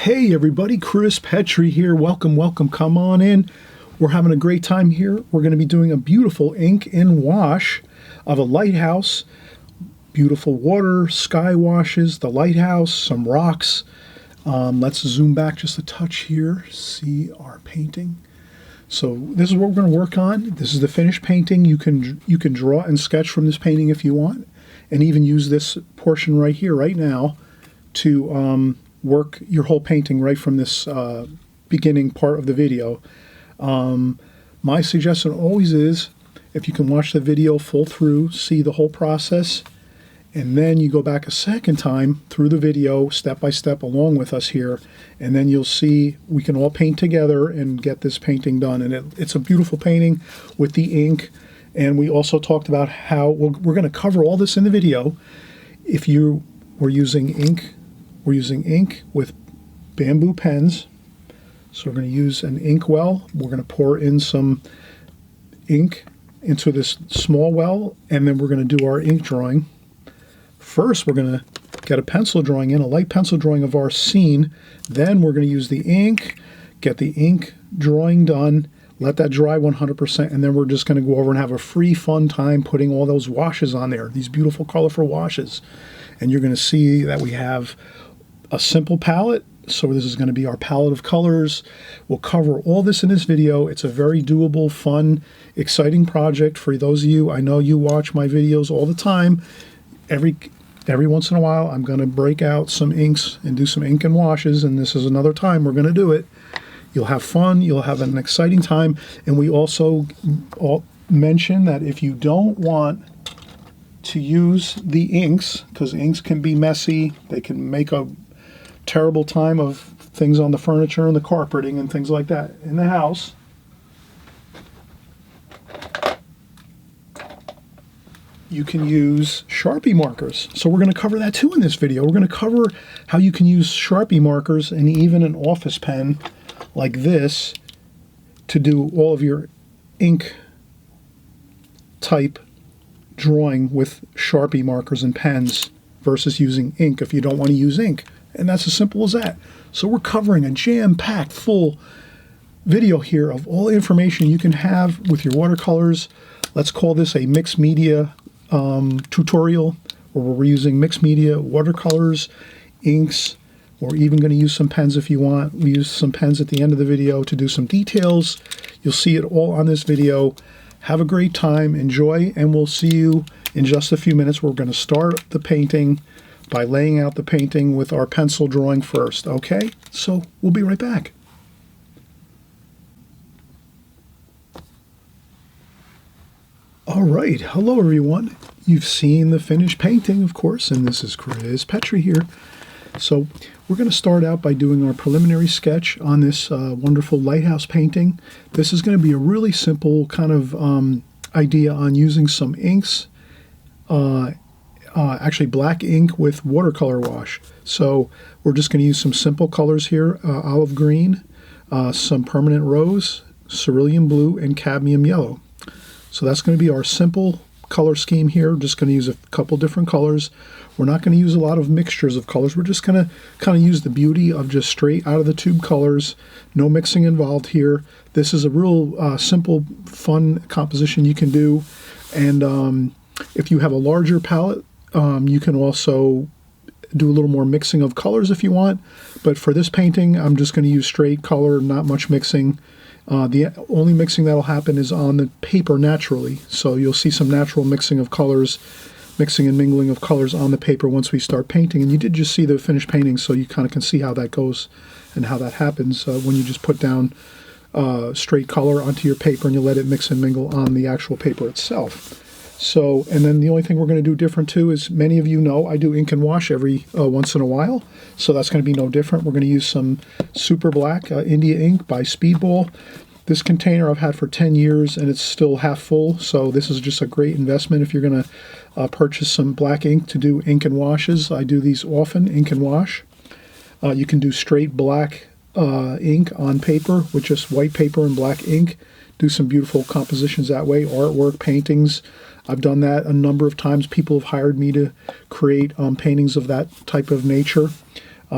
Hey everybody, Chris Petri here. Welcome, welcome. Come on in. We're having a great time here. We're going to be doing a beautiful ink and wash of a lighthouse. Beautiful water, sky washes, the lighthouse, some rocks. Let's zoom back just a touch here. See our painting. So this is what we're going to work on. This is the finished painting. You can draw and sketch from this painting if you want, and even use this portion right here, right now, to work your whole painting right from this beginning part of the video. My suggestion always is, if you can watch the video full through, see the whole process, and then you go back a second time through the video, step by step, along with us here, and then you'll see we can all paint together and get this painting done. And it's a beautiful painting with the ink. And we also talked about how we're going to cover all this in the video. If you were using ink, we're using ink with bamboo pens. So we're going to use an ink well. We're going to pour in some ink into this small well, and then we're going to do our ink drawing. First, we're going to get a pencil drawing in, a light pencil drawing of our scene. Then we're going to use the ink, get the ink drawing done, let that dry 100%, and then we're just going to go over and have a free, fun time putting all those washes on there, these beautiful, colorful washes. And you're going to see that we have a simple palette. So this is going to be our palette of colors. We'll cover all this in this video. It's a very doable, fun, exciting project for those of you. I know you watch my videos all the time. Every once in a while, I'm going to break out some inks and do some ink and washes, and this is another time we're going to do it. You'll have fun. You'll have an exciting time. And we also mention that if you don't want to use the inks, because inks can be messy, they can make a terrible time of things on the furniture and the carpeting and things like that in the house, you can use Sharpie markers. So we're going to cover that too in this video. We're going to cover how you can use Sharpie markers and even an office pen like this to do all of your ink type drawing with Sharpie markers and pens versus using ink if you don't want to use ink. And that's as simple as that. So we're covering a jam-packed full video here of all the information you can have with your watercolors. Let's call this a mixed media tutorial, where we're using mixed media watercolors, inks. We're even going to use some pens if you want. We use some pens at the end of the video to do some details. You'll see it all on this video. Have a great time, enjoy, and we'll see you in just a few minutes. We're going to start the painting by laying out the painting with our pencil drawing first, okay? So we'll be right back. All right, hello everyone. You've seen the finished painting, of course, and this is Chris Petri here. So we're going to start out by doing our preliminary sketch on this wonderful lighthouse painting. This is going to be a really simple kind of idea on using some inks, actually black ink with watercolor wash. So we're just going to use some simple colors here, olive green, some permanent rose, cerulean blue, and cadmium yellow. So that's going to be our simple color scheme here. We're just going to use a couple different colors. We're not going to use a lot of mixtures of colors. We're just going to kind of use the beauty of just straight out of the tube colors. No mixing involved here. This is a real simple, fun composition you can do. And if you have a larger palette, you can also do a little more mixing of colors if you want. But for this painting, I'm just going to use straight color, not much mixing. The only mixing that'll happen is on the paper naturally. So you'll see some natural mixing of colors, mixing and mingling of colors on the paper once we start painting. And you did just see the finished painting, so you kind of can see how that goes and how that happens when you just put down straight color onto your paper and you let it mix and mingle on the actual paper itself. So, and then the only thing we're going to do different too is, many of you know I do ink and wash every once in a while, so that's going to be no different. We're going to use some super black India ink by Speedball. This container I've had for 10 years and it's still half full, so this is just a great investment if you're going to purchase some black ink to do ink and washes. I do these often, ink and wash. You can do straight black ink on paper with just white paper and black ink. Do some beautiful compositions that way, artwork, paintings. I've done that a number of times. People have hired me to create paintings of that type of nature.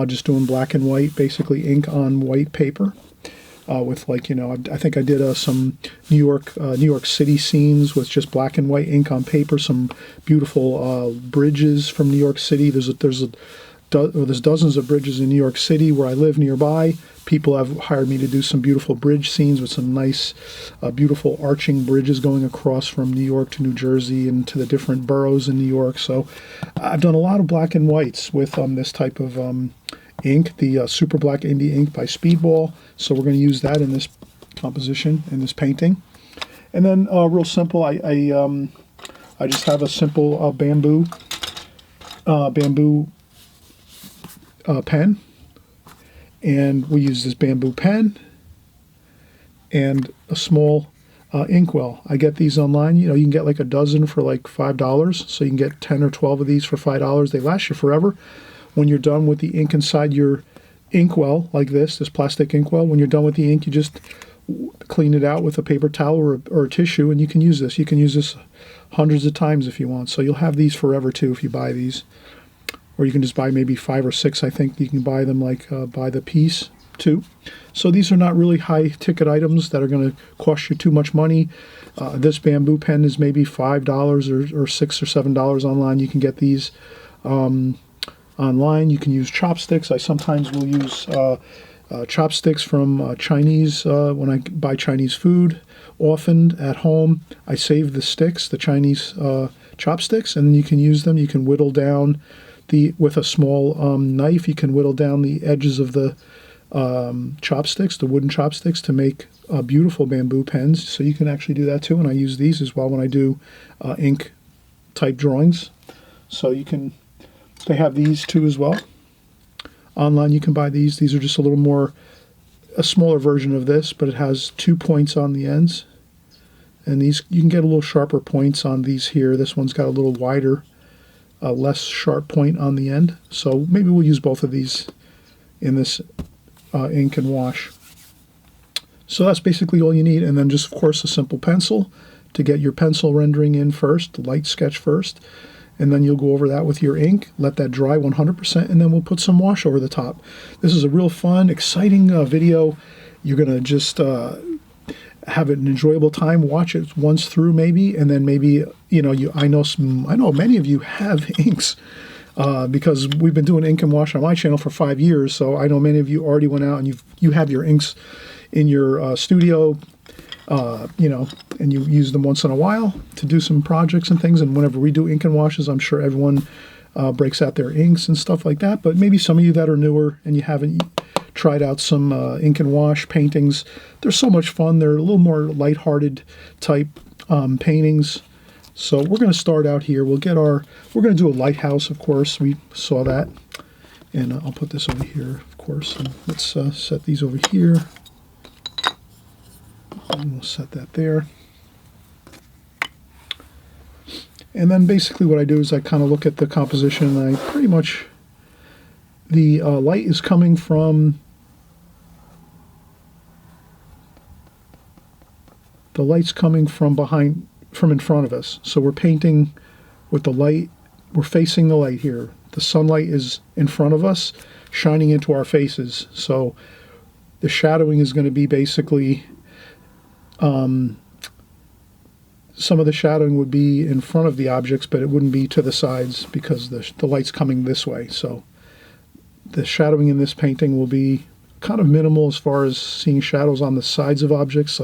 just doing black and white, basically ink on white paper. With like, I think I did some New York City scenes with just black and white ink on paper. Some beautiful bridges from New York City. There's dozens of bridges in New York City where I live nearby. People have hired me to do some beautiful bridge scenes with some nice, beautiful arching bridges going across from New York to New Jersey and to the different boroughs in New York. So I've done a lot of black and whites with this type of ink, the Super Black Indie ink by Speedball. So we're going to use that in this composition, in this painting. And then real simple, I just have a simple bamboo pen. And we use this bamboo pen and a small inkwell. I get these online. You can get like a dozen for like $5. So you can get 10 or 12 of these for $5. They last you forever. When you're done with the ink inside your inkwell, like this plastic inkwell, when you're done with the ink, you just clean it out with a paper towel or a tissue, and you can use this. You can use this hundreds of times if you want. So you'll have these forever too if you buy these. Or you can just buy maybe 5 or 6. I think you can buy them like by the piece too. So these are not really high ticket items that are going to cost you too much money. This bamboo pen is maybe $5 or $6 or $7 online. You can get these online. You can use chopsticks. I sometimes will use chopsticks from Chinese when I buy Chinese food. Often at home, I save the sticks, the Chinese chopsticks, and you can use them. You can whittle down with a small knife, you can whittle down the edges of the chopsticks, the wooden chopsticks, to make beautiful bamboo pens. So you can actually do that too, and I use these as well when I do ink type drawings. So they have these too as well. Online you can buy these. These are just a smaller version of this, but it has 2 points on the ends. And these, you can get a little sharper points on these here. This one's got a little wider, less sharp point on the end. So maybe we'll use both of these in this ink and wash. So that's basically all you need. And then just, of course, a simple pencil to get your pencil rendering in first, light sketch first. And then you'll go over that with your ink, let that dry 100%, and then we'll put some wash over the top. This is a real fun, exciting video. You're going to just have an enjoyable time. Watch it once through maybe, and then maybe, I know many of you have inks because we've been doing ink and wash on my channel for 5 years, so I know many of you already went out and you have your inks in your studio, and you use them once in a while to do some projects and things. And whenever we do ink and washes, I'm sure everyone breaks out their inks and stuff like that. But maybe some of you that are newer and you haven't tried out some ink and wash paintings, they're so much fun. They're a little more lighthearted type paintings. So we're going to start out here. We're going to do a lighthouse, of course. We saw that. And I'll put this over here, of course. And let's set these over here. And we'll set that there. And then basically what I do is I kind of look at the composition, and I pretty much, the light is coming from, from in front of us. So we're painting with the light, we're facing the light here. The sunlight is in front of us, shining into our faces. So the shadowing is going to be basically, some of the shadowing would be in front of the objects, but it wouldn't be to the sides because the light's coming this way. So the shadowing in this painting will be kind of minimal as far as seeing shadows on the sides of objects.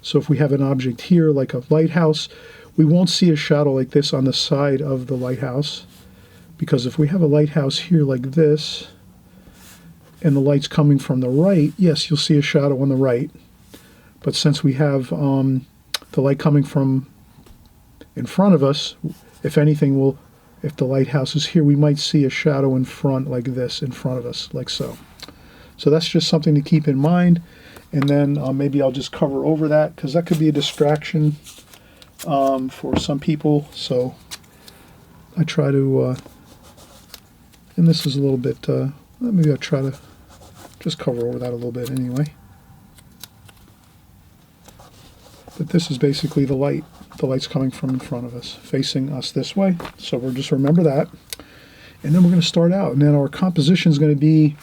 So if we have an object here, like a lighthouse, we won't see a shadow like this on the side of the lighthouse, because if we have a lighthouse here like this, and the light's coming from the right, yes, you'll see a shadow on the right. But since we have the light coming from in front of us, if anything, if the lighthouse is here, we might see a shadow in front like this, in front of us, like so. So that's just something to keep in mind. And then maybe I'll just cover over that, because that could be a distraction for some people. So I try to, and this is a little bit, maybe I'll try to just cover over that a little bit anyway. But this is basically the light. The light's coming from in front of us, facing us this way. So we'll just remember that. And then we're going to start out. And then our composition is going to be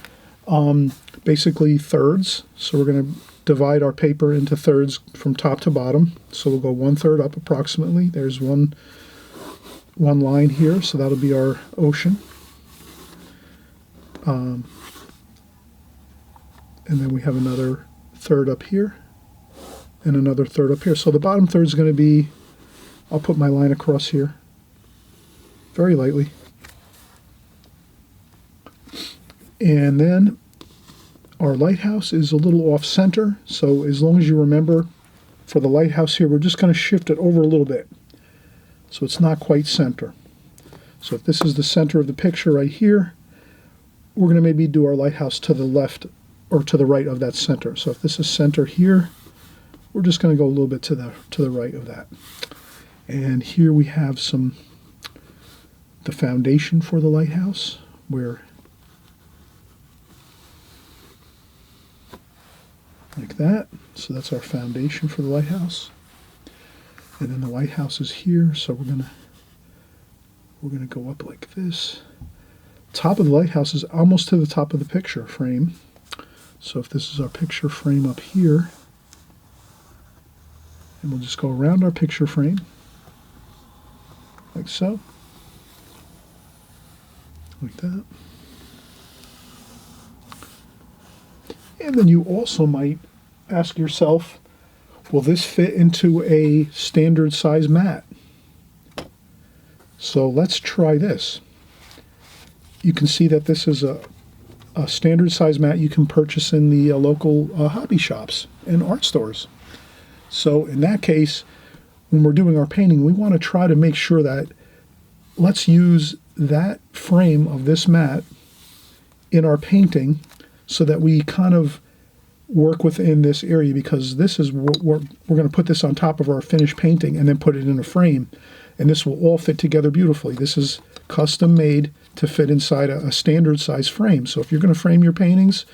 basically thirds. So we're going to divide our paper into thirds from top to bottom. So we'll go 1/3 up approximately. There's one line here, so that'll be our ocean. And then we have another third up here and another third up here. So the bottom third is going to be, I'll put my line across here very lightly. And then our lighthouse is a little off center, so as long as you remember for the lighthouse here, we're just going to shift it over a little bit so it's not quite center. So if this is the center of the picture right here, we're going to maybe do our lighthouse to the left or to the right of that center. So if this is center here, we're just going to go a little bit to the right of that. And here we have the foundation for the lighthouse, where like that. So that's our foundation for the lighthouse. And then the lighthouse is here, so we're gonna go up like this. Top of the lighthouse is almost to the top of the picture frame. So if this is our picture frame up here, and we'll just go around our picture frame like so, like that. And then you also might ask yourself, will this fit into a standard size mat? So let's try this. You can see that this is a standard size mat you can purchase in the local hobby shops and art stores. So in that case, when we're doing our painting, we want to try to make sure that let's use that frame of this mat in our painting so that we kind of work within this area, because this is what we're going to put this on top of our finished painting and then put it in a frame, and this will all fit together beautifully. This is custom made to fit inside a standard size frame. So if you're going to frame your paintings,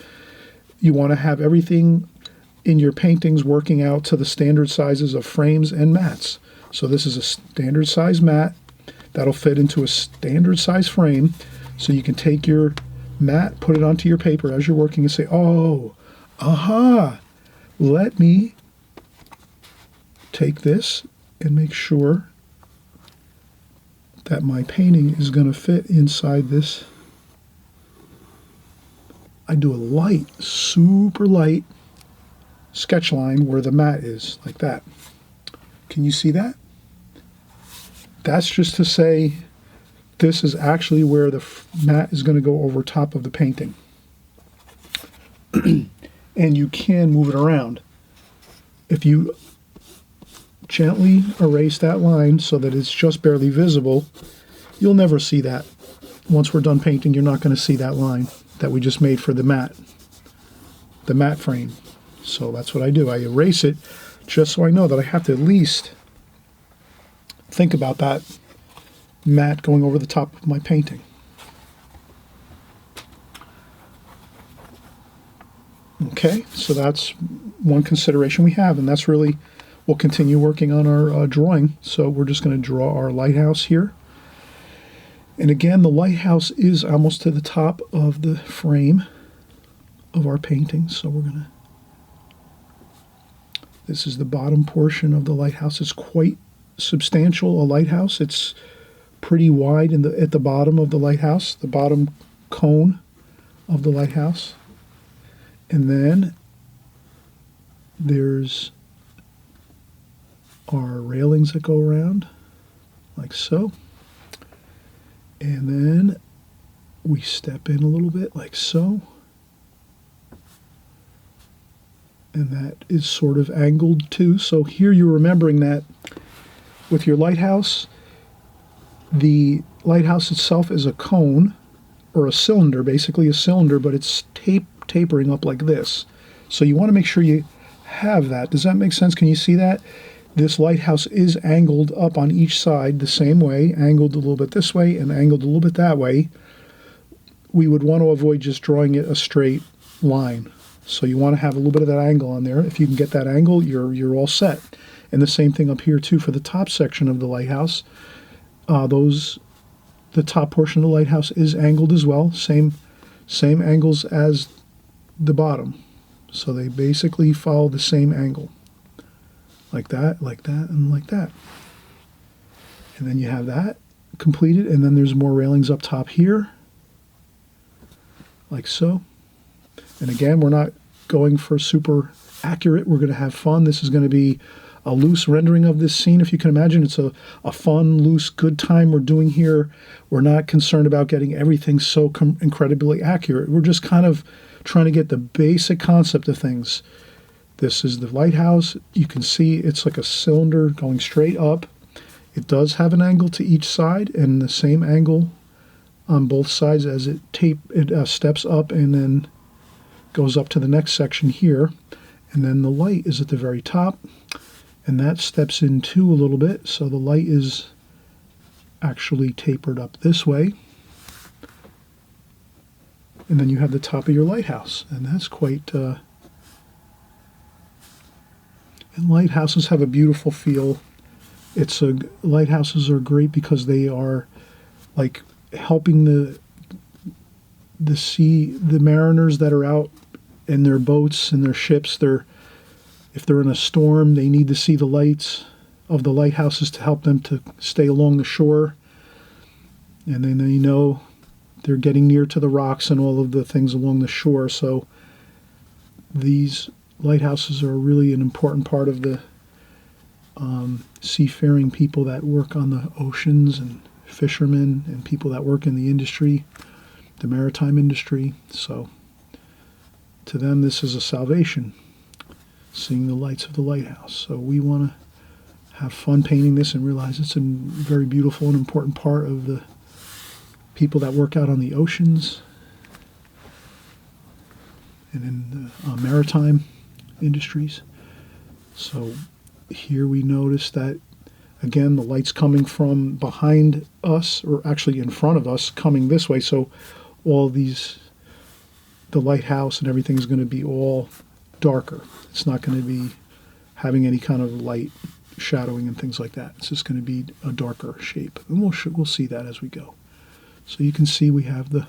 you want to have everything in your paintings working out to the standard sizes of frames and mats. So this is a standard size mat that'll fit into a standard size frame, so you can take your mat, put it onto your paper as you're working and say, oh, aha, let me take this and make sure that my painting is going to fit inside this. I do a light, super light sketch line where the mat is, like that. Can you see that? That's just to say this is actually where the mat is going to go over top of the painting. And you can move it around. If you gently erase that line so that it's just barely visible, you'll never see that. Once we're done painting, you're not going to see that line that we just made for the mat frame. So that's what I do. I erase it just so I know that I have to at least think about that mat going over the top of my painting. Okay, so that's one consideration we have, and that's really, we'll continue working on our drawing. So we're just going to draw our lighthouse here. And again, the lighthouse is almost to the top of the frame of our painting. So we're going to, this is the bottom portion of the lighthouse. It's quite substantial, a lighthouse. It's pretty wide at the bottom of the lighthouse, the bottom cone of the lighthouse. And then there's our railings that go around, like so. And then we step in a little bit, like so. And that is sort of angled too. So here you're remembering that with your lighthouse, the lighthouse itself is a cone, or a cylinder, basically a cylinder, but it's tapering up like this. So you want to make sure you have that. Does that make sense? Can you see that? This lighthouse is angled up on each side the same way, angled a little bit this way and angled a little bit that way. We would want to avoid just drawing it a straight line. So you want to have a little bit of that angle on there. If you can get that angle, you're all set. And the same thing up here too for the top section of the lighthouse. Those the top portion of the lighthouse is angled as well, same angles as the bottom. So they basically follow the same angle. Like that, and like that. And then you have that completed, and then there's more railings up top here, like so. And again, we're not going for super accurate. We're going to have fun. This is going to be a loose rendering of this scene. If you can imagine, it's a fun, loose, good time we're doing here. We're not concerned about getting everything so incredibly accurate. We're just kind of trying to get the basic concept of things. This is the lighthouse. You can see it's like a cylinder going straight up. It does have an angle to each side, and the same angle on both sides as it steps up and then goes up to the next section here. And then the light is at the very top, and that steps in too a little bit, so the light is actually tapered up this way. And then you have the top of your lighthouse, and that's quite... And lighthouses have a beautiful feel. Lighthouses are great because they are like helping the mariners that are out in their boats and their ships. If they're in a storm, they need to see the lights of the lighthouses to help them to stay along the shore. And then they know they're getting near to the rocks and all of the things along the shore. So these lighthouses are really an important part of the seafaring people that work on the oceans, and fishermen and people that work in the industry, the maritime industry. So to them, this is a salvation, seeing the lights of the lighthouse. So we want to have fun painting this and realize it's a very beautiful and important part of the people that work out on the oceans and in the maritime industries. So here we notice that, again, the light's coming from behind us, or actually in front of us, coming this way. So all these, the lighthouse and everything is going to be all darker. It's not going to be having any kind of light shadowing and things like that. It's just going to be a darker shape. And we'll see that as we go. So you can see we have the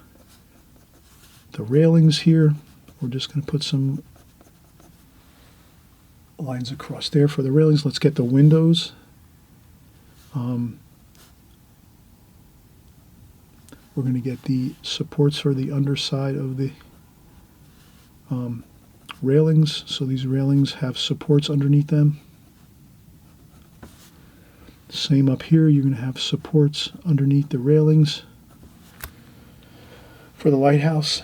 railings here. We're just going to put some lines across there for the railings. Let's get the windows. We're going to get the supports for the underside of the railings. So these railings have supports underneath them. Same up here, you're going to have supports underneath the railings. For the lighthouse,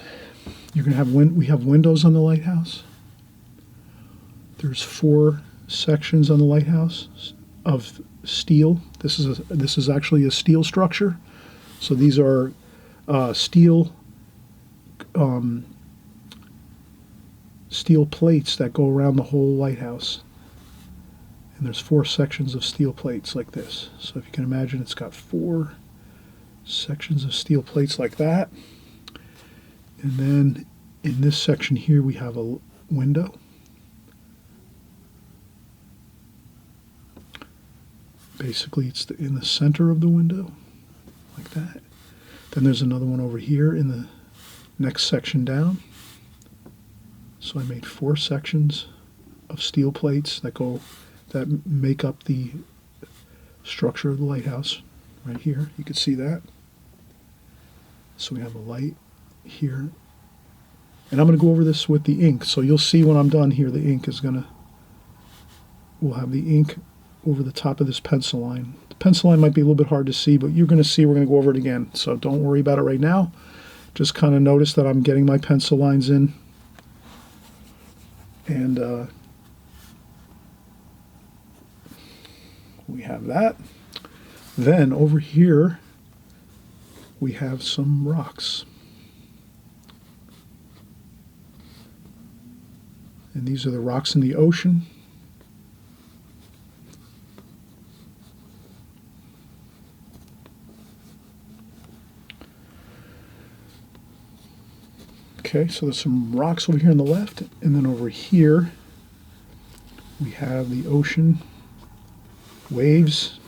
you're going to have we have windows on the lighthouse. There's 4 sections on the lighthouse of steel. This is actually a steel structure. So these are steel plates that go around the whole lighthouse. And there's 4 sections of steel plates like this. So if you can imagine, it's got 4 sections of steel plates like that. And then in this section here, we have a window. Basically, it's in the center of the window, like that. Then there's another one over here in the next section down. So I made 4 sections of steel plates that make up the structure of the lighthouse right here. You can see that. So we have a light here. And I'm going to go over this with the ink. So you'll see when I'm done here, the ink is we'll have the ink over the top of this pencil line. The pencil line might be a little bit hard to see, but you're going to see we're going to go over it again. So don't worry about it right now. Just kind of notice that I'm getting my pencil lines in. And we have that. Then over here, we have some rocks. And these are the rocks in the ocean. Okay, so there's some rocks over here on the left, and then over here we have the ocean, waves,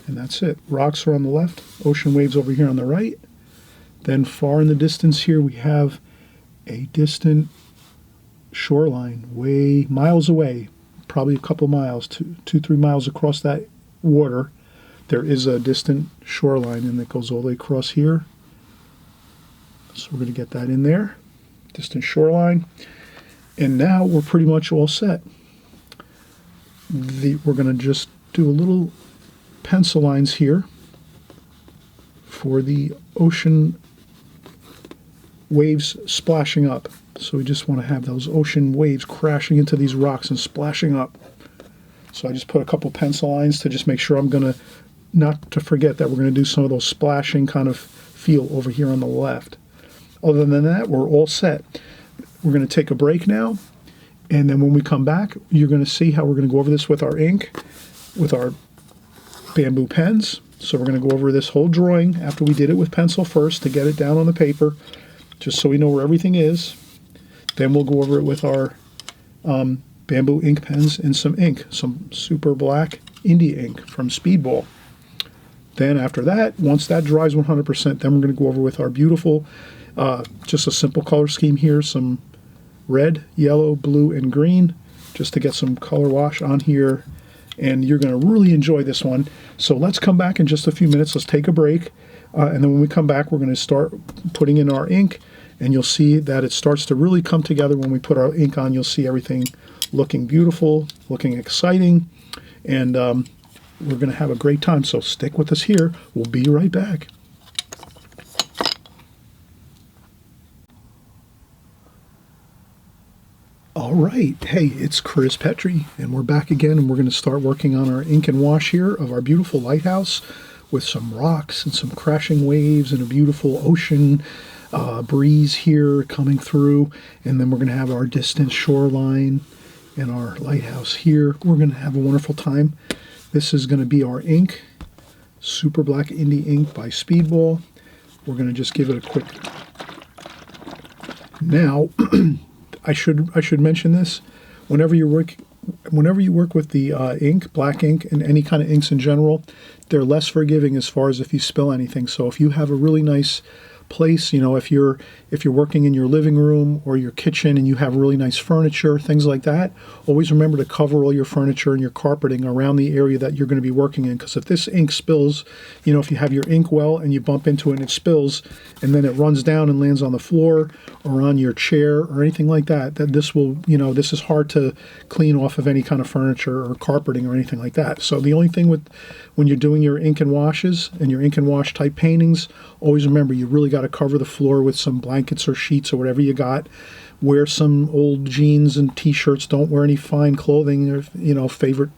And that's it. Rocks are on the left, ocean waves over here on the right. Then far in the distance here we have a distant shoreline way miles away, probably a couple miles, 3 miles across that water. There is a distant shoreline, and it goes all the way across here. So we're going to get that in there, distant shoreline. And now we're pretty much all set. We're going to just do a little pencil lines here for the ocean waves splashing up. So we just want to have those ocean waves crashing into these rocks and splashing up. So I just put a couple pencil lines to just make sure I'm going to, not to forget that we're going to do some of those splashing kind of feel over here on the left. Other than that, we're all set. We're going to take a break now, and then when we come back, you're going to see how we're going to go over this with our ink, with our bamboo pens. So we're going to go over this whole drawing after we did it with pencil first to get it down on the paper, just so we know where everything is. Then we'll go over it with our bamboo ink pens and some ink, some super black India ink from Speedball. Then after that, once that dries 100%, then we're going to go over with our beautiful, just a simple color scheme here, some red, yellow, blue, and green, just to get some color wash on here. And you're going to really enjoy this one. So let's come back in just a few minutes. Let's take a break. And then when we come back, we're going to start putting in our ink. And you'll see that it starts to really come together when we put our ink on. You'll see everything looking beautiful, looking exciting. And we're going to have a great time. So stick with us here. We'll be right back. All right, hey, it's Chris Petri, and we're back again, and we're going to start working on our ink and wash here of our beautiful lighthouse with some rocks and some crashing waves and a beautiful ocean breeze here coming through, and then we're going to have our distant shoreline and our lighthouse here. We're going to have a wonderful time. This is going to be our ink, Super Black Indie Ink by Speedball. We're going to just give it a quick... Now... I should mention this. Whenever you work with the ink, black ink, and any kind of inks in general, they're less forgiving as far as if you spill anything. So if you have a really nice place, you know, if you're working in your living room or your kitchen and you have really nice furniture, things like that, always remember to cover all your furniture and your carpeting around the area that you're going to be working in, because if this ink spills, you know, if you have your ink well and you bump into it and it spills and then it runs down and lands on the floor or on your chair or anything like that, that this will, you know, this is hard to clean off of any kind of furniture or carpeting or anything like that. So the only thing with when you're doing your ink and washes and your ink and wash type paintings, always remember you really got to cover the floor with some blankets or sheets or whatever you got. Wear some old jeans and t-shirts. Don't wear any fine clothing or, you know, favorite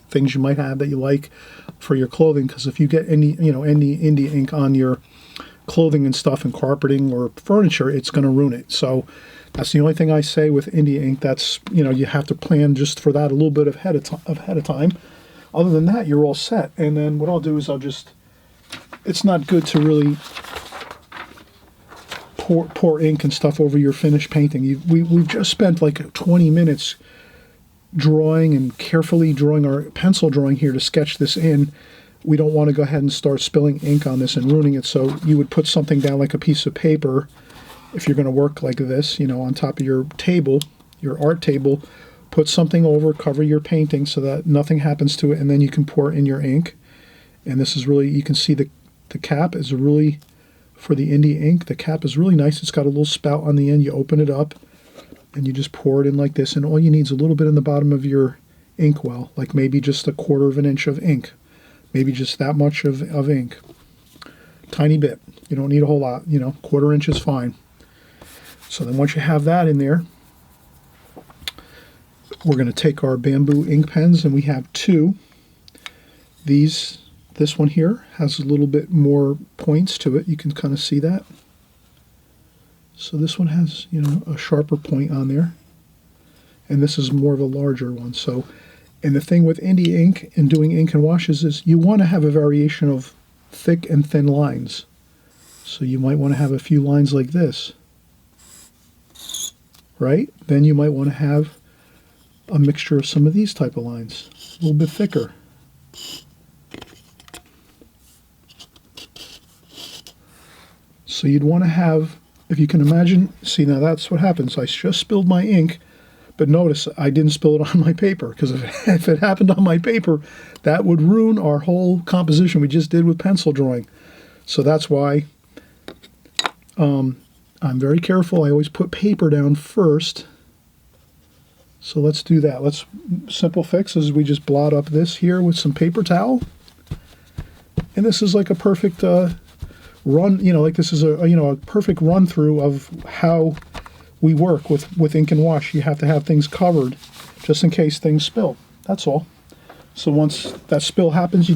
things you might have that you like for your clothing, because if you get any India ink on your clothing and stuff and carpeting or furniture, it's going to ruin it. So that's the only thing I say with India ink. That's, you know, you have to plan just for that a little bit ahead of time. Other than that, you're all set. And then what I'll do is it's not good to really pour ink and stuff over your finished painting. We've just spent like 20 minutes drawing and carefully drawing our pencil drawing here to sketch this in. We don't want to go ahead and start spilling ink on this and ruining it. So you would put something down like a piece of paper if you're going to work like this, you know, on top of your table, your art table. Put something over, cover your painting so that nothing happens to it, and then you can pour in your ink. And this is really, you can see the cap is really, for the India ink, the cap is really nice. It's got a little spout on the end. You open it up, and you just pour it in like this, and all you need is a little bit in the bottom of your ink well, like maybe just 1/4 of an inch of ink, maybe just that much of ink. Tiny bit. You don't need a whole lot, you know, 1/4 inch is fine. So then once you have that in there, we're going to take our bamboo ink pens, and we have two. This one here has a little bit more points to it. You can kind of see that. So this one has, you know, a sharper point on there. And this is more of a larger one. So, and the thing with India ink and doing ink and washes is you want to have a variation of thick and thin lines. So you might want to have a few lines like this, right? Then you might want to have a mixture of some of these type of lines, a little bit thicker. So you'd want to have, if you can imagine, see, now that's what happens. I just spilled my ink, but notice I didn't spill it on my paper, because if it happened on my paper, that would ruin our whole composition we just did with pencil drawing. So that's why I'm very careful. I always put paper down first. So let's do that. Simple fix is we just blot up this here with some paper towel. And this is like a perfect run, like this is a perfect run through of how we work with ink and wash. You have to have things covered just in case things spill. That's all. So once that spill happens, you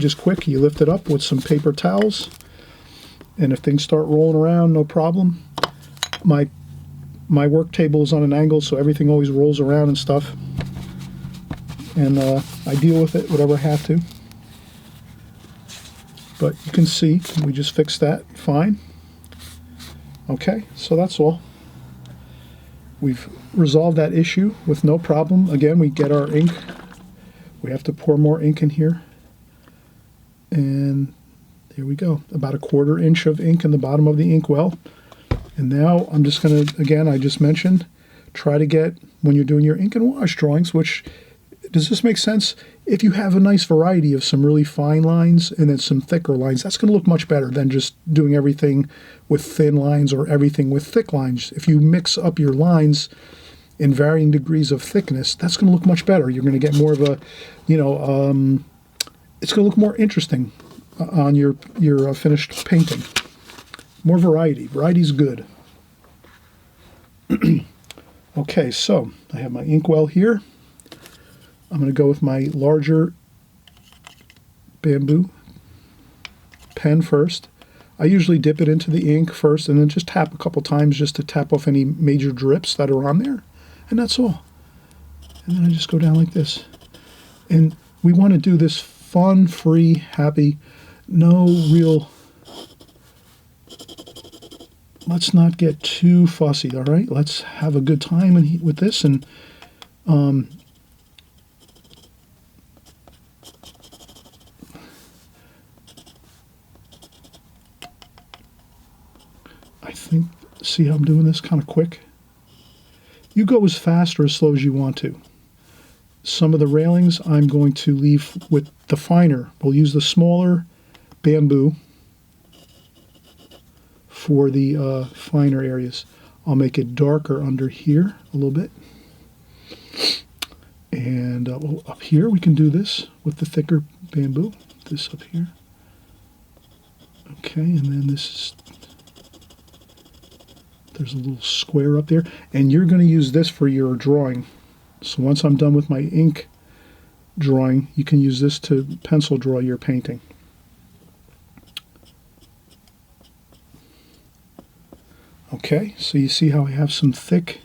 lift it up with some paper towels. And if things start rolling around, no problem. My work table is on an angle, so everything always rolls around and stuff. And I deal with it whatever I have to. But you can see, we just fixed that fine. Okay, so that's all. We've resolved that issue with no problem. Again, we get our ink. We have to pour more ink in here. And there we go. About 1/4 inch of ink in the bottom of the inkwell. And now I'm just going to, again, I just mentioned, try to get, when you're doing your ink and wash drawings, which, does this make sense? If you have a nice variety of some really fine lines and then some thicker lines, that's going to look much better than just doing everything with thin lines or everything with thick lines. If you mix up your lines in varying degrees of thickness, that's going to look much better. You're going to get more of a, it's going to look more interesting on your finished painting. More variety. Variety's good. Okay, so I have my inkwell here. I'm going to go with my larger bamboo pen first. I usually dip it into the ink first and then just tap a couple times just to tap off any major drips that are on there. And that's all. And then I just go down like this. And we want to do this fun, free, happy, no real... Let's not get too fussy, all right? Let's have a good time with this. And I think, see how I'm doing this kind of quick? You go as fast or as slow as you want to. Some of the railings I'm going to leave with the finer. We'll use the smaller bamboo for the finer areas. I'll make it darker under here a little bit. And up here we can do this with the thicker bamboo. This up here. Okay, and then this is... There's a little square up there. And you're going to use this for your drawing. So once I'm done with my ink drawing, you can use this to pencil draw your painting. Okay, so you see how I have some thick,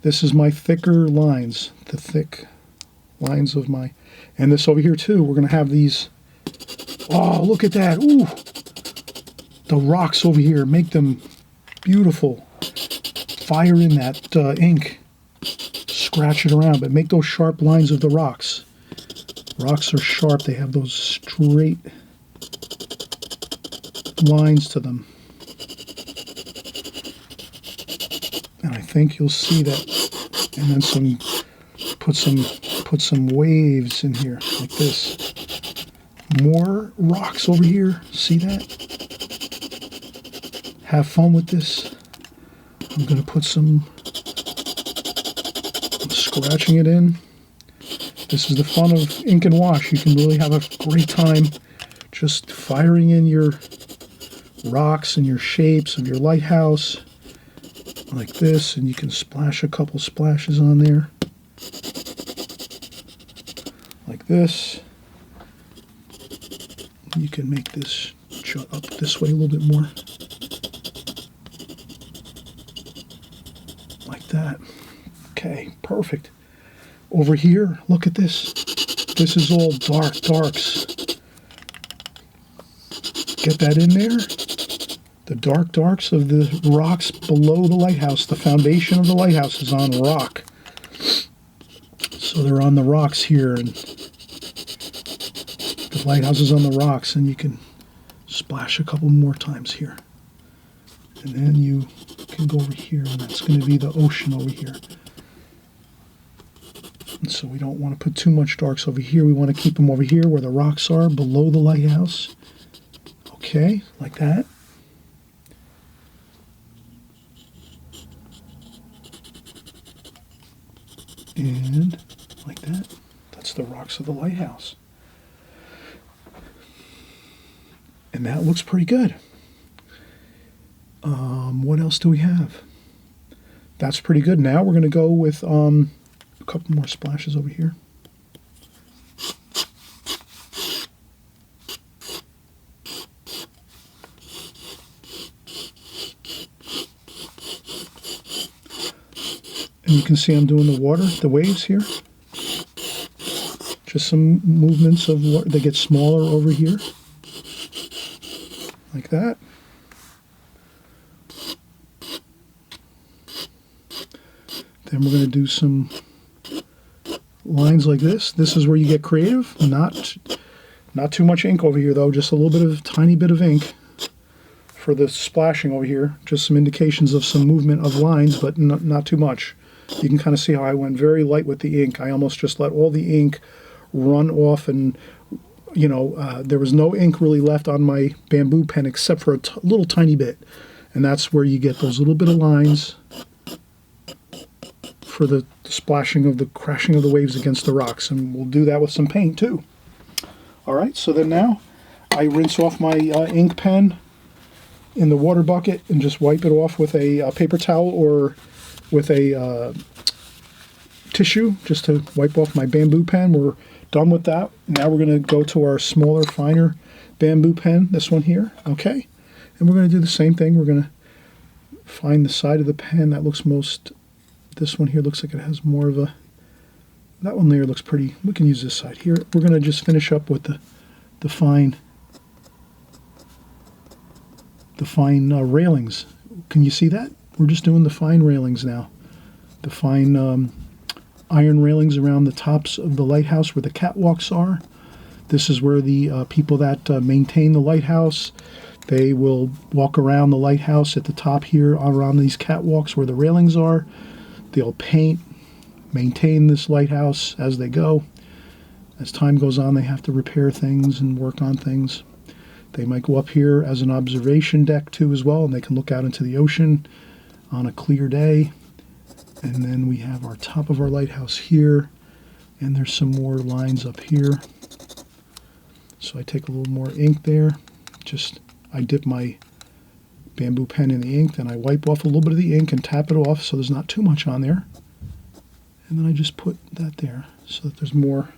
this is my thicker lines, the thick lines of my, and this over here too, we're going to have these, oh, look at that, ooh, the rocks over here, make them beautiful, fire in that ink, scratch it around, but make those sharp lines of the rocks. Rocks are sharp, they have those straight lines to them. And I think you'll see that. And then put some waves in here like this. More rocks over here. See that? Have fun with this. I'm going to put some, I'm scratching it in. This is the fun of ink and wash. You can really have a great time just firing in your rocks and your shapes of your lighthouse. Like this, and you can splash a couple splashes on there. Like this. You can make this jut up this way a little bit more. Like that. Okay, perfect. Over here, look at this. This is all darks. Get that in there. The darks of the rocks below the lighthouse. The foundation of the lighthouse is on rock. So they're on the rocks here, and the lighthouse is on the rocks, and you can splash a couple more times here. And then you can go over here, and that's going to be the ocean over here. And so we don't want to put too much darks over here. We want to keep them over here where the rocks are, below the lighthouse. Okay, like that. And like that. That's the rocks of the lighthouse. And that looks pretty good. What else do we have? That's pretty good. Now we're going to go with a couple more splashes over here. And you can see I'm doing the water, the waves here. Just some movements of water. They get smaller over here. Like that. Then we're going to do some lines like this. This is where you get creative. Not too much ink over here though, just a little bit of tiny bit of ink for the splashing over here. Just some indications of some movement of lines, but not too much. You can kind of see how I went very light with the ink. I almost just let all the ink run off, and you know, there was no ink really left on my bamboo pen except for a little tiny bit. And that's where you get those little bit of lines for the splashing of the crashing of the waves against the rocks. And we'll do that with some paint too. All right, so then now I rinse off my ink pen in the water bucket and just wipe it off with a paper towel or with a tissue just to wipe off my bamboo pen. We're done with that. Now we're going to go to our smaller, finer bamboo pen, this one here, okay? And we're going to do the same thing. We're going to find the side of the pen that looks most, this one here looks like it has more of a, that one there looks pretty, we can use this side here. We're going to just finish up with the fine railings. Can you see that? We're just doing the fine railings now. The fine iron railings around the tops of the lighthouse where the catwalks are. This is where the people that maintain the lighthouse, they will walk around the lighthouse at the top here around these catwalks where the railings are. They'll paint, maintain this lighthouse as they go. As time goes on, they have to repair things and work on things. They might go up here as an observation deck too as well, and they can look out into the ocean on a clear day. And then we have our top of our lighthouse here, and there's some more lines up here. So I take a little more ink there. Just, I dip my bamboo pen in the ink, then I wipe off a little bit of the ink and tap it off so there's not too much on there. And then I just put that there so that there's more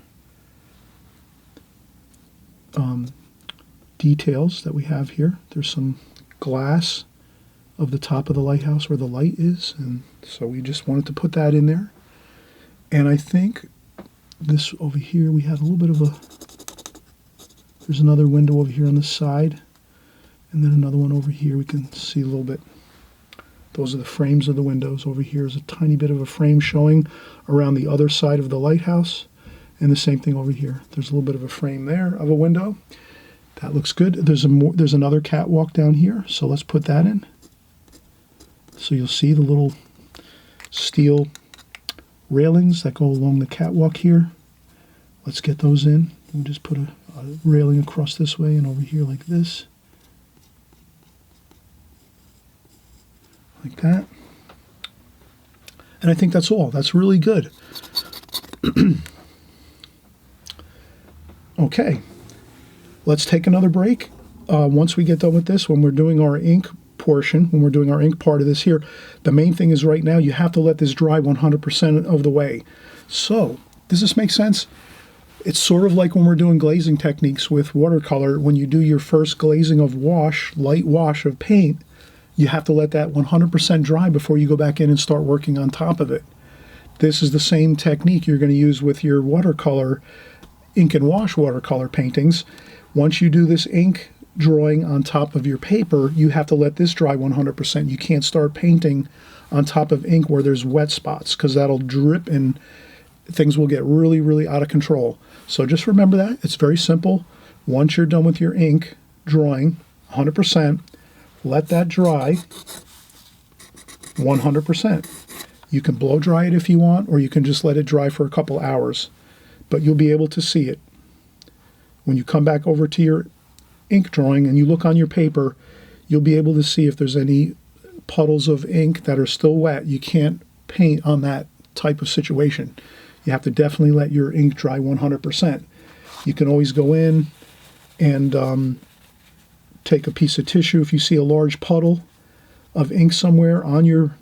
details that we have here. There's some glass of the top of the lighthouse where the light is, and so we just wanted to put that in there. And I think this over here, we have a little bit of a, there's another window over here on the side, and then another one over here. We can see a little bit. Those are the frames of the windows. Over here is a tiny bit of a frame showing around the other side of the lighthouse, and the same thing over here. There's a little bit of a frame there of a window. That looks good. There's another catwalk down here, so let's put that in. So you'll see the little steel railings that go along the catwalk here. Let's get those in. We'll just put a railing across this way and over here like this. Like that. And I think that's all. That's really good. Okay. Let's take another break. Once we get done with this, when we're doing our ink portion, when we're doing our ink part of this here, the main thing is right now you have to let this dry 100% of the way. So, does this make sense? It's sort of like when we're doing glazing techniques with watercolor. When you do your first glazing of wash, light wash of paint, you have to let that 100% dry before you go back in and start working on top of it. This is the same technique you're going to use with your watercolor, ink and wash watercolor paintings. Once you do this ink drawing on top of your paper, you have to let this dry 100%. You can't start painting on top of ink where there's wet spots, because that'll drip and things will get really, really out of control. So just remember that. It's very simple. Once you're done with your ink drawing 100%, let that dry 100%. You can blow dry it if you want, or you can just let it dry for a couple hours, but you'll be able to see it. When you come back over to your ink drawing and you look on your paper, you'll be able to see if there's any puddles of ink that are still wet. You can't paint on that type of situation. You have to definitely let your ink dry 100%. You can always go in and take a piece of tissue. If you see a large puddle of ink somewhere on your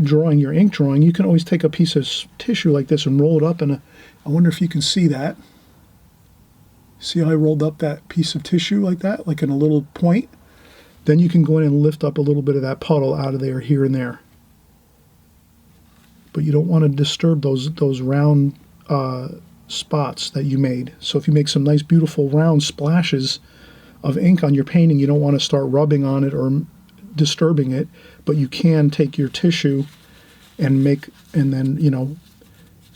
drawing, your ink drawing, you can always take a piece of tissue like this and roll it up in a, I wonder if you can see that. See how I rolled up that piece of tissue like that, like in a little point? Then you can go in and lift up a little bit of that puddle out of there, here and there. But you don't want to disturb those round spots that you made. So if you make some nice, beautiful round splashes of ink on your painting, you don't want to start rubbing on it or disturbing it, but you can take your tissue and then, you know,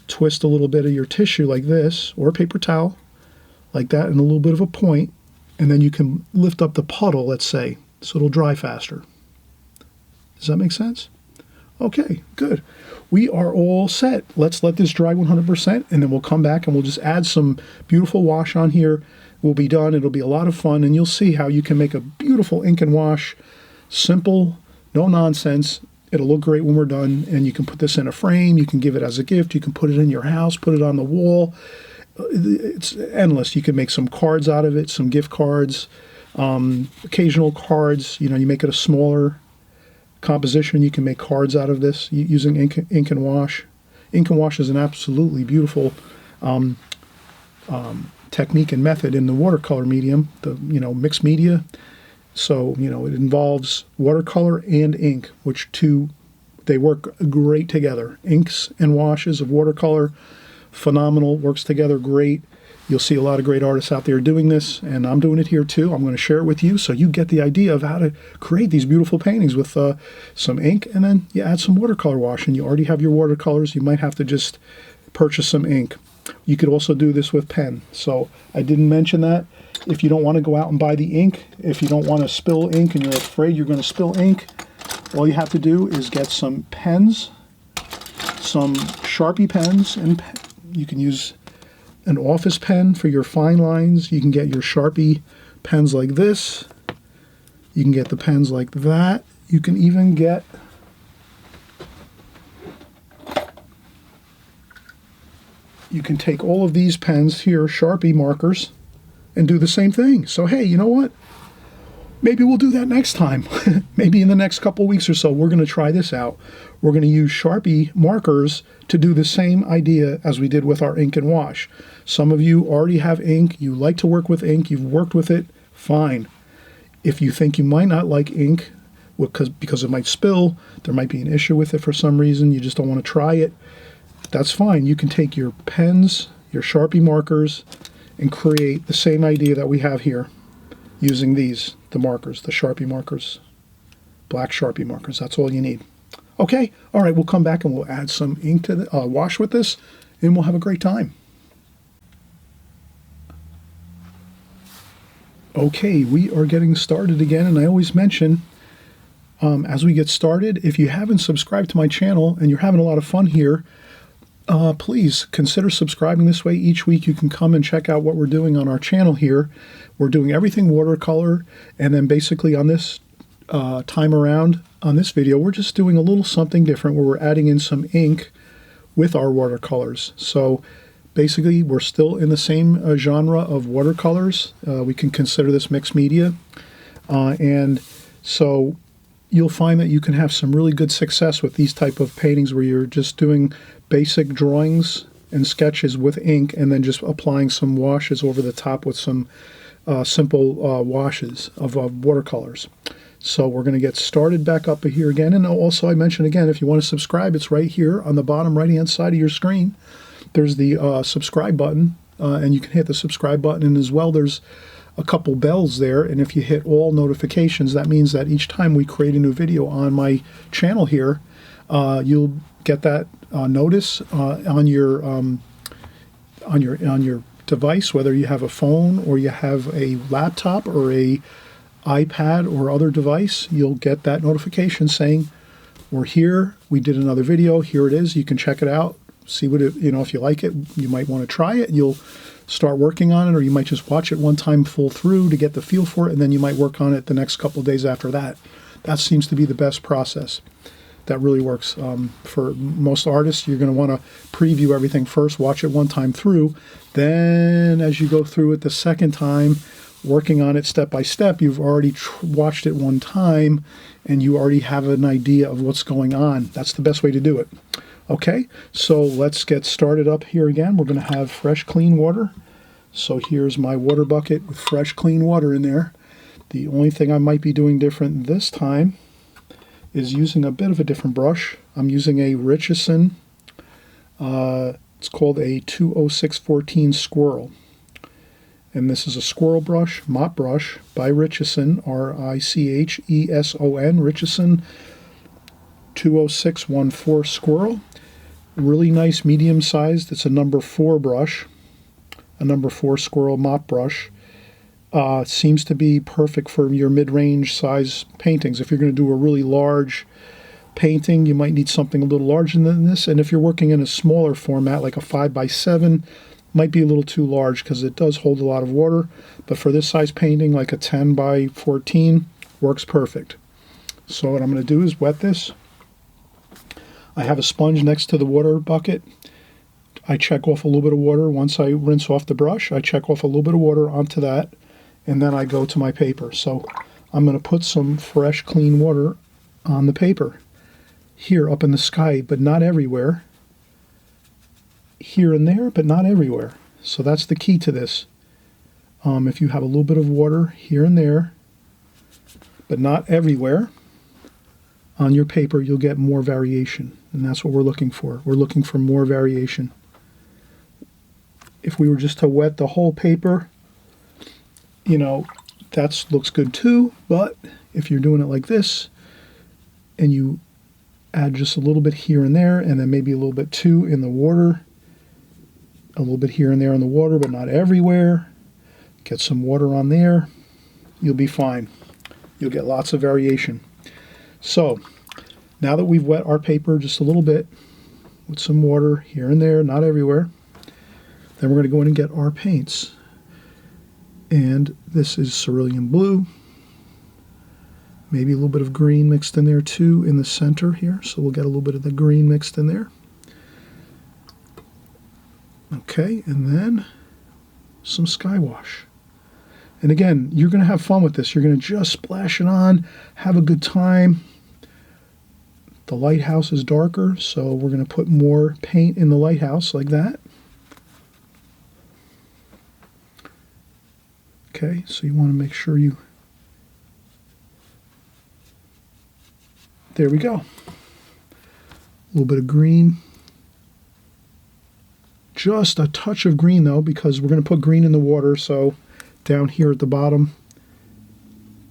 twist a little bit of your tissue like this, or a paper towel, like that, and a little bit of a point, and then you can lift up the puddle, let's say, so it'll dry faster. Does that make sense? Okay, good. We are all set. Let's let this dry 100%, and then we'll come back and we'll just add some beautiful wash on here. We'll be done. It'll be a lot of fun, and you'll see how you can make a beautiful ink and wash. Simple, no nonsense. It'll look great when we're done, and you can put this in a frame. You can give it as a gift. You can put it in your house, put it on the wall. It's endless. You can make some cards out of it, some gift cards, occasional cards. You know, you make it a smaller composition. You can make cards out of this using ink and wash. Ink and wash is an absolutely beautiful technique and method in the watercolor medium, the mixed media. So it involves watercolor and ink, which they work great together. Inks and washes of watercolor, phenomenal, works together great. You'll see a lot of great artists out there doing this, and I'm doing it here too. I'm going to share it with you so you get the idea of how to create these beautiful paintings with some ink, and then you add some watercolor wash, and you already have your watercolors. You might have to just purchase some ink. You could also do this with pen. So I didn't mention that. If you don't want to go out and buy the ink, if you don't want to spill ink and you're afraid you're going to spill ink, all you have to do is get some pens, some Sharpie pens, and you can use an office pen for your fine lines. You can get your Sharpie pens like this. You can get the pens like that. You can even get take all of these pens here, Sharpie markers, and do the same thing. So hey, you know what? Maybe we'll do that next time. Maybe in the next couple weeks or so, we're going to try this out. We're going to use Sharpie markers to do the same idea as we did with our ink and wash. Some of you already have ink. You like to work with ink. You've worked with it. Fine. If you think you might not like ink because it might spill, there might be an issue with it for some reason, you just don't want to try it, that's fine. You can take your pens, your Sharpie markers, and create the same idea that we have here using the markers, the Sharpie markers, black Sharpie markers. That's all you need. Okay, all right, we'll come back and we'll add some ink to the wash with this, and we'll have a great time. Okay, we are getting started again, and I always mention as we get started, if you haven't subscribed to my channel and you're having a lot of fun here, please consider subscribing. This way each week you can come and check out what we're doing on our channel here. We're doing everything watercolor, and then basically on this time around on this video, we're just doing a little something different where we're adding in some ink with our watercolors. So basically we're still in the same genre of watercolors. We can consider this mixed media, and so you'll find that you can have some really good success with these type of paintings where you're just doing basic drawings and sketches with ink and then just applying some washes over the top with some simple washes of watercolors. So we're going to get started back up here again. And also I mentioned again, if you want to subscribe, it's right here on the bottom right-hand side of your screen. There's the subscribe button, and you can hit the subscribe button. And as well, there's a couple bells there, and if you hit all notifications, that means that each time we create a new video on my channel here, you'll get that notice on your device, whether you have a phone or you have a laptop or a iPad or other device, you'll get that notification saying, we're here, we did another video, here it is, you can check it out, see what it, if you like it, you might want to try it, you'll start working on it, or you might just watch it one time full through to get the feel for it, and then you might work on it the next couple of days after that. That seems to be the best process. That really works. For most artists, you're going to want to preview everything first, watch it one time through, then as you go through it the second time, working on it step by step, you've already watched it one time, and you already have an idea of what's going on. That's the best way to do it. Okay, so let's get started up here again. We're going to have fresh, clean water. So here's my water bucket with fresh, clean water in there. The only thing I might be doing different this time is using a bit of a different brush. I'm using a Richardson, it's called a 20614 Squirrel. And this is a squirrel brush, mop brush by Richardson, R-I-C-H-E-S-O-N, Richardson 20614 Squirrel. Really nice, medium-sized. It's a number 4 brush, a number 4 squirrel mop brush. Seems to be perfect for your mid-range size paintings. If you're going to do a really large painting, you might need something a little larger than this. And if you're working in a smaller format, like a 5x7, might be a little too large because it does hold a lot of water. But for this size painting, like a 10x14, works perfect. So what I'm going to do is wet this. I have a sponge next to the water bucket. I check off a little bit of water. Once I rinse off the brush, I check off a little bit of water onto that, and then I go to my paper. So I'm going to put some fresh, clean water on the paper. Here up in the sky, but not everywhere. Here and there, but not everywhere. So that's the key to this. If you have a little bit of water here and there, but not everywhere, on your paper, you'll get more variation. And that's what we're looking for. We're looking for more variation. If we were just to wet the whole paper, that looks good too. But if you're doing it like this, and you add just a little bit here and there, and then maybe a little bit too in the water, a little bit here and there in the water, but not everywhere, get some water on there, you'll be fine. You'll get lots of variation. So now that we've wet our paper just a little bit with some water here and there, not everywhere, then we're going to go in and get our paints. And this is cerulean blue, maybe a little bit of green mixed in there too in the center here, so we'll get a little bit of the green mixed in there. Okay, and then some sky wash. And again, you're going to have fun with this. You're going to just splash it on, have a good time. The lighthouse is darker, so we're going to put more paint in the lighthouse like that. Okay, so you want to make sure you... There we go. A little bit of green. Just a touch of green, though, because we're going to put green in the water, so down here at the bottom,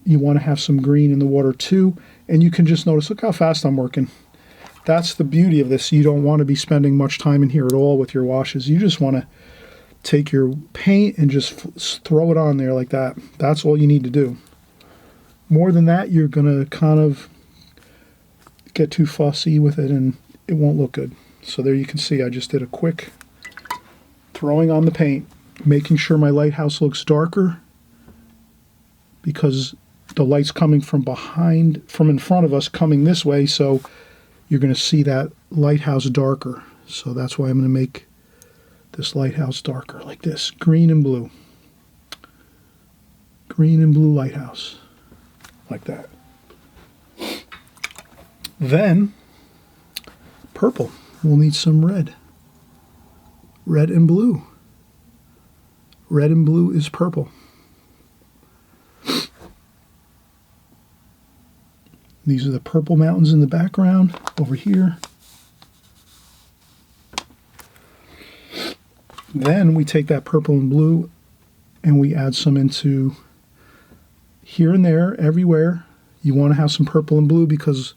you want to have some green in the water too. And you can just notice, look how fast I'm working. That's the beauty of this. You don't want to be spending much time in here at all with your washes. You just want to take your paint and just throw it on there like that. That's all you need to do. More than that, you're going to kind of get too fussy with it and it won't look good. So there you can see I just did a quick throwing on the paint, making sure my lighthouse looks darker because the light's coming from behind, from in front of us, coming this way, so you're going to see that lighthouse darker. So that's why I'm going to make this lighthouse darker, like this, green and blue. Green and blue lighthouse, like that. Then, purple. We'll need some red. Red and blue. Red and blue is purple. These are the purple mountains in the background over here. Then we take that purple and blue and we add some into here and there, everywhere. You want to have some purple and blue because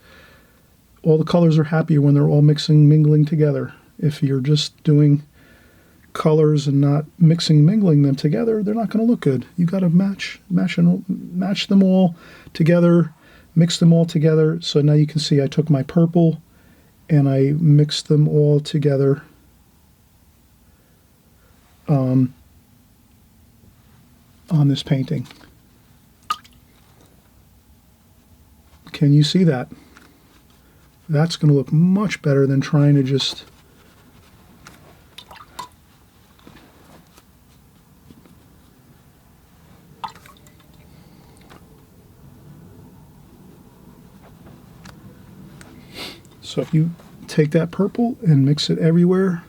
all the colors are happier when they're all mingling together. If you're just doing colors and not mingling them together, they're not going to look good. You got to match them all together, mix them all together. So now you can see I took my purple and I mixed them all together. On this painting. Can you see that? That's going to look much better than trying to just so if you take that purple and mix it everywhere,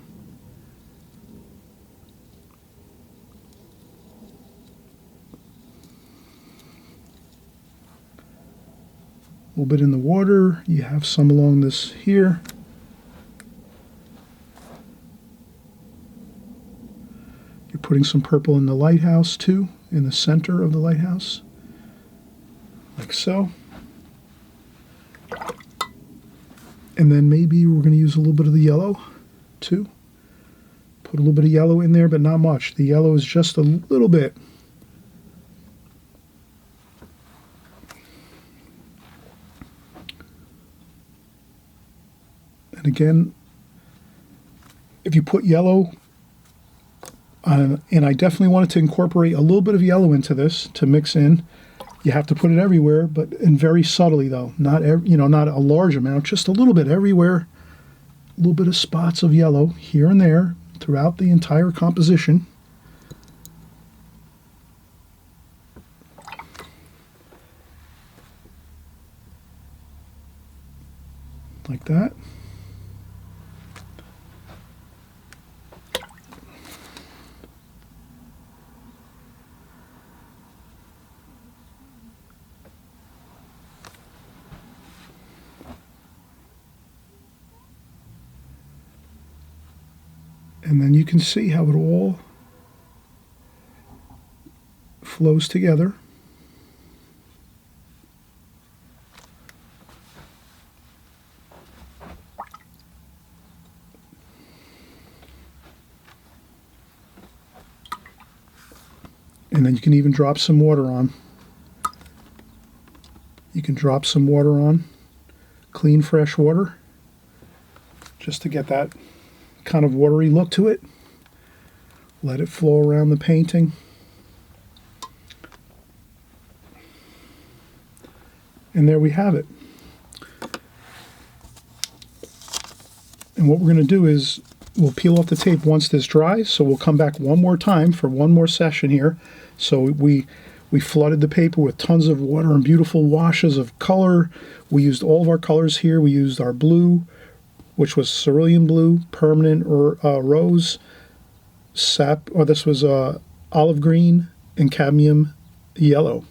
a little bit in the water, you have some along this here. You're putting some purple in the lighthouse too, in the center of the lighthouse, like so. And then maybe we're going to use a little bit of the yellow too. Put a little bit of yellow in there, but not much. The yellow is just a little bit. And again, if you put yellow, and I definitely wanted to incorporate a little bit of yellow into this to mix in. You have to put it everywhere, but in very subtly though, not not a large amount, just a little bit everywhere. A little bit of spots of yellow here and there throughout the entire composition. Like that. And then you can see how it all flows together. And then you can even drop some water on. You can drop some water on, clean, fresh water, just to get that kind of watery look to it. Let it flow around the painting. And there we have it. And what we're going to do is we'll peel off the tape once this dries, so we'll come back one more time for one more session here. So we flooded the paper with tons of water and beautiful washes of color. We used all of our colors here. We used our blue, which was cerulean blue, permanent or rose, sap, or this was olive green, and cadmium yellow.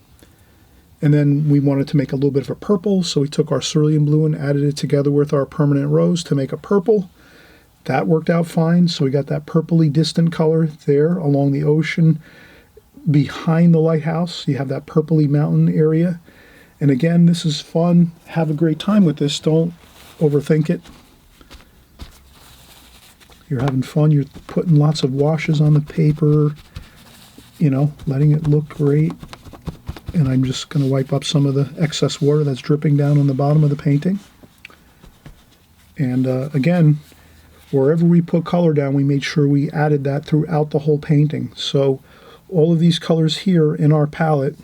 And then we wanted to make a little bit of a purple, so we took our cerulean blue and added it together with our permanent rose to make a purple. That worked out fine, so we got that purpley distant color there along the ocean. Behind the lighthouse, you have that purpley mountain area. And again, this is fun. Have a great time with this. Don't overthink it. You're having fun. You're putting lots of washes on the paper, letting it look great. And I'm just going to wipe up some of the excess water that's dripping down on the bottom of the painting. And again, wherever we put color down, we made sure we added that throughout the whole painting. So all of these colors here in our palette,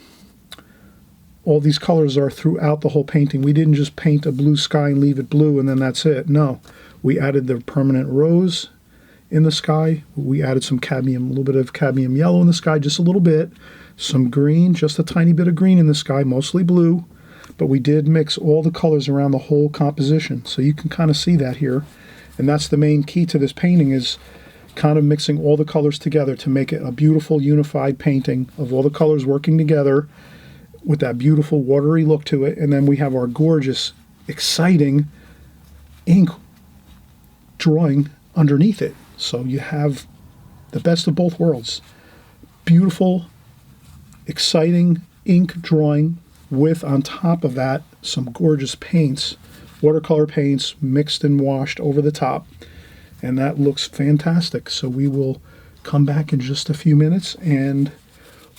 all these colors are throughout the whole painting. We didn't just paint a blue sky and leave it blue and then that's it. No, we added the permanent rose in the sky. We added some cadmium, a little bit of cadmium yellow in the sky, just a little bit. Some green, just a tiny bit of green in the sky, mostly blue. But we did mix all the colors around the whole composition. So you can kind of see that here. And that's the main key to this painting, is kind of mixing all the colors together to make it a beautiful unified painting of all the colors working together with that beautiful watery look to it. And then we have our gorgeous, exciting ink drawing underneath it. So you have the best of both worlds. Beautiful, exciting ink drawing with, on top of that, some gorgeous paints, watercolor paints mixed and washed over the top. And that looks fantastic. So we will come back in just a few minutes and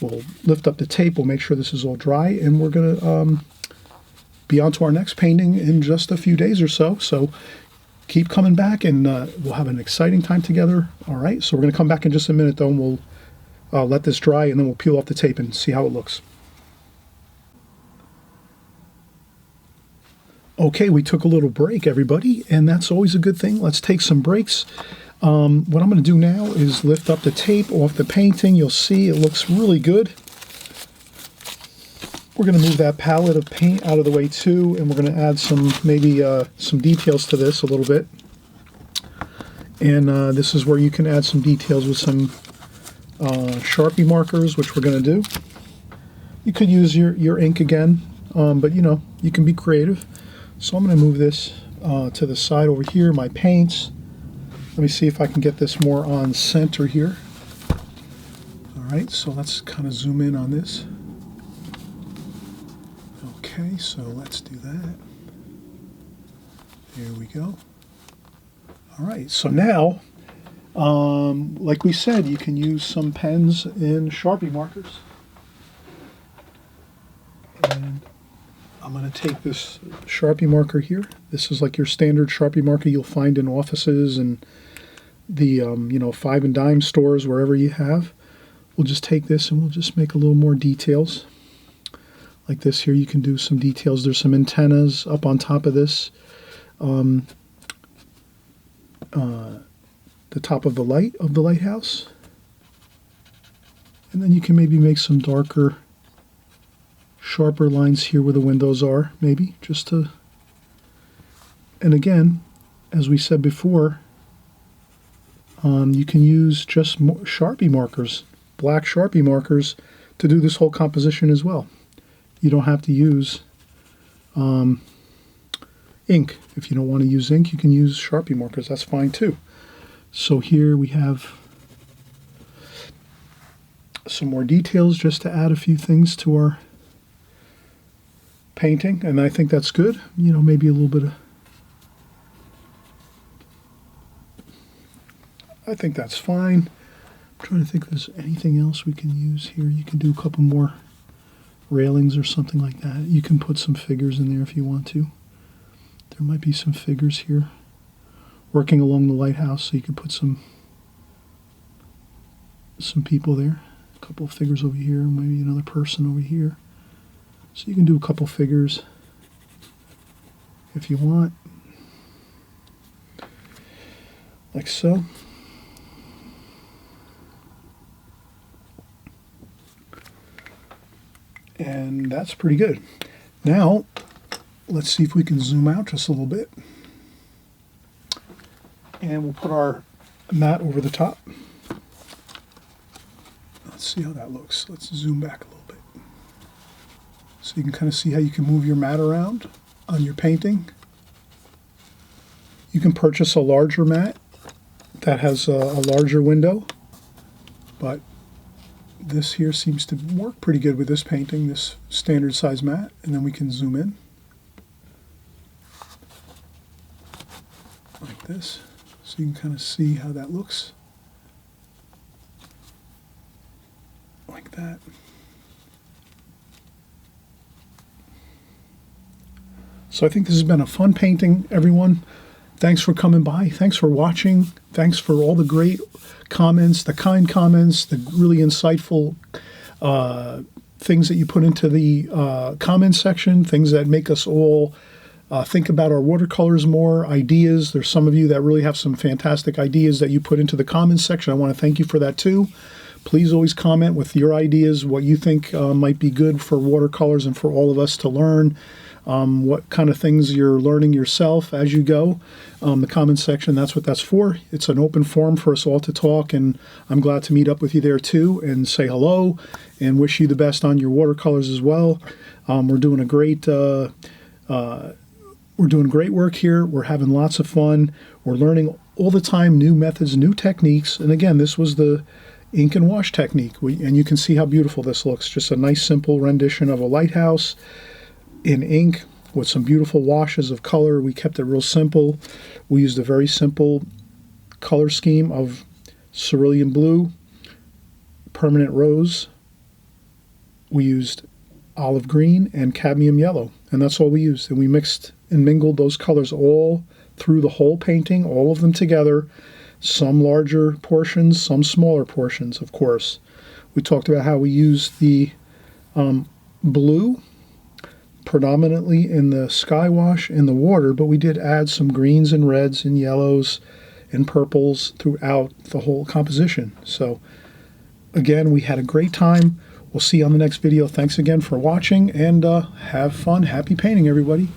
we'll lift up the tape. We'll make sure this is all dry, and we're going to be on to our next painting in just a few days or so. So keep coming back, and we'll have an exciting time together. All right, so we're going to come back in just a minute, though, and we'll let this dry, and then we'll peel off the tape and see how it looks. Okay, we took a little break, everybody, and that's always a good thing. Let's take some breaks. What I'm going to do now is lift up the tape off the painting. You'll see it looks really good. We're going to move that palette of paint out of the way too, and we're going to add some, maybe some details to this a little bit. And this is where you can add some details with some Sharpie markers, which we're going to do. You could use your ink again, but you know, you can be creative. So I'm going to move this to the side over here, my paints. Let me see if I can get this more on center here. All right, so let's kind of zoom in on this. Okay, so let's do that. There we go. All right, so now, like we said, you can use some pens and Sharpie markers. And I'm going to take this Sharpie marker here. This is like your standard Sharpie marker you'll find in offices and the, you know, 5 and dime stores, wherever you have. We'll just take this and we'll just make a little more details. Like this here, you can do some details. There's some antennas up on top of this. The top of the light of the lighthouse. And then you can maybe make some darker, sharper lines here where the windows are, maybe, just to... And again, as we said before, you can use just Sharpie markers, black Sharpie markers, to do this whole composition as well. You don't have to use ink. If you don't want to use ink, you can use Sharpie markers. That's fine too. So here we have some more details just to add a few things to our painting, and I think that's good. You know, maybe a little bit of... I think that's fine. I'm trying to think if there's anything else we can use here. You can do a couple more railings or something like that. You can put some figures in there if you want to. There might be some figures here working along the lighthouse, so you could put some people there. A couple of figures over here, maybe another person over here. So you can do a couple figures if you want, like so. And that's pretty good. Now, let's see if we can zoom out just a little bit. And we'll put our mat over the top. Let's see how that looks. Let's zoom back a little bit. So you can kind of see how you can move your mat around on your painting. You can purchase a larger mat that has a larger window, but this here seems to work pretty good with this painting, this standard size mat. And then we can zoom in like this, so you can kind of see how that looks, like that. So I think this has been a fun painting, everyone. Thanks for coming by. Thanks for watching. Thanks for all the great comments, the kind comments, the really insightful things that you put into the comment section, things that make us all think about our watercolors more, ideas. There's some of you that really have some fantastic ideas that you put into the comments section. I want to thank you for that too. Please always comment with your ideas, what you think might be good for watercolors and for all of us to learn. What kind of things you're learning yourself as you go. The comment section, that's what that's for. It's an open forum for us all to talk, and I'm glad to meet up with you there too and say hello and wish you the best on your watercolors as well. We're doing a great work here. We're having lots of fun. We're learning all the time new methods, new techniques. And again, this was the ink and wash technique. And you can see how beautiful this looks. Just a nice simple rendition of a lighthouse in ink with some beautiful washes of color. We kept it real simple. We used a very simple color scheme of cerulean blue, permanent rose. We used olive green and cadmium yellow, and that's all we used. And we mixed and mingled those colors all through the whole painting, all of them together, some larger portions, some smaller portions, of course. We talked about how we used the blue predominantly in the sky wash in the water, but we did add some greens and reds and yellows and purples throughout the whole composition. So again, we had a great time. We'll see you on the next video. Thanks again for watching, and have fun. Happy painting, everybody.